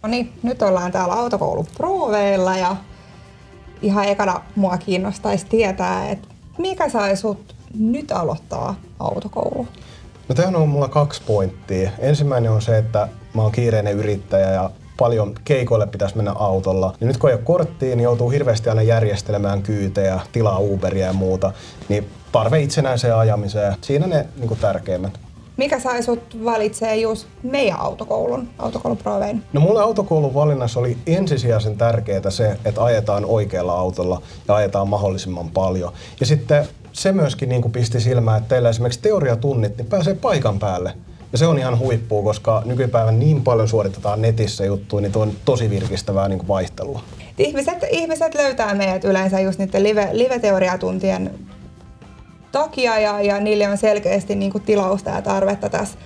No niin, nyt ollaan täällä autokoulun prooveilla ja ihan ekana mua kiinnostaisi tietää, että mikä sai sut nyt aloittaa autokoulu? No tähän on mulla 2 pointtia. Ensimmäinen on se, että mä oon kiireinen yrittäjä ja paljon keikoille pitäisi mennä autolla. Ja nyt kun ei ole korttia, niin joutuu hirveästi aina järjestelemään kyytejä, tilaa Uberia ja muuta. Niin tarve itsenäiseen ajamiseen. Siinä ne tärkeimmät. Mikä sai sut valitsee just meidän autokoulun proovein? No mulle autokoulun valinnassa oli ensisijaisen tärkeää se, että ajetaan oikealla autolla ja ajetaan mahdollisimman paljon. Ja sitten se myöskin pisti silmään, että teillä esimerkiksi teoriatunnit niin pääsee paikan päälle. Ja se on ihan huippua, koska nykypäivän niin paljon suoritetaan netissä juttuja, niin tuo on tosi virkistävää vaihtelua. Ihmiset löytää meidät yleensä just niiden live-teoriatuntien takia ja niille on selkeästi tilausta ja tarvetta tässä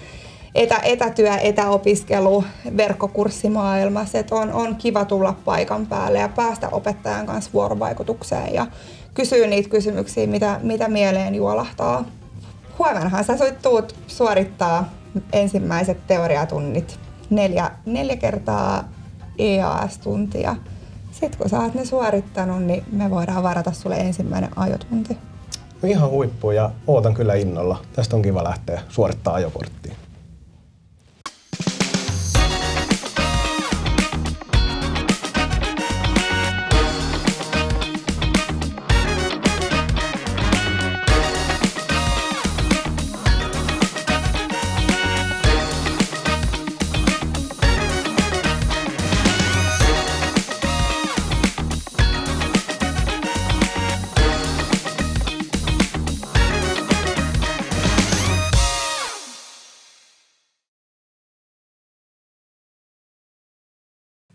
etätyö, etäopiskelu, verkkokurssimaailmassa. Et on kiva tulla paikan päälle ja päästä opettajan kanssa vuorovaikutukseen ja kysyä niitä kysymyksiä, mitä mieleen juolahtaa. Huomennahan sä tuut suorittaa ensimmäiset teoriatunnit 4 kertaa EAS-tuntia. Sitten kun sä oot ne suorittanut, niin me voidaan varata sulle ensimmäinen ajotunti. No ihan huippu ja ootan kyllä innolla. Tästä on kiva lähteä suorittamaan ajokorttia.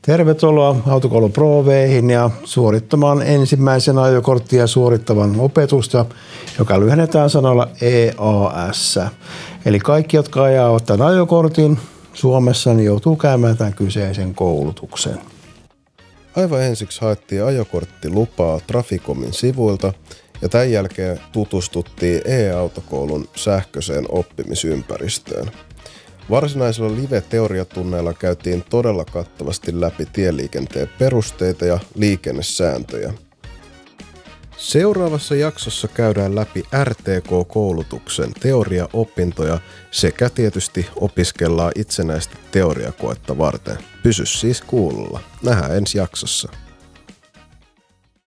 Tervetuloa autokoulun prooveihin ja suorittamaan ensimmäisen ajokorttia suorittavan opetusta, joka lyhennetään sanalla EAS. Eli kaikki, jotka ajavat tämän ajokortin Suomessa, niin joutuu käymään tämän kyseisen koulutuksen. Aivan ensiksi haettiin ajokorttilupaa Traficomin sivuilta ja tämän jälkeen tutustuttiin e-autokoulun sähköiseen oppimisympäristöön. Varsinaisilla live-teoriatunneilla käytiin todella kattavasti läpi tieliikenteen perusteita ja liikennesääntöjä. Seuraavassa jaksossa käydään läpi RTK-koulutuksen teoriaopintoja sekä tietysti opiskellaan itsenäistä teoriakoetta varten. Pysy siis kuulolla. Nähdään ensi jaksossa.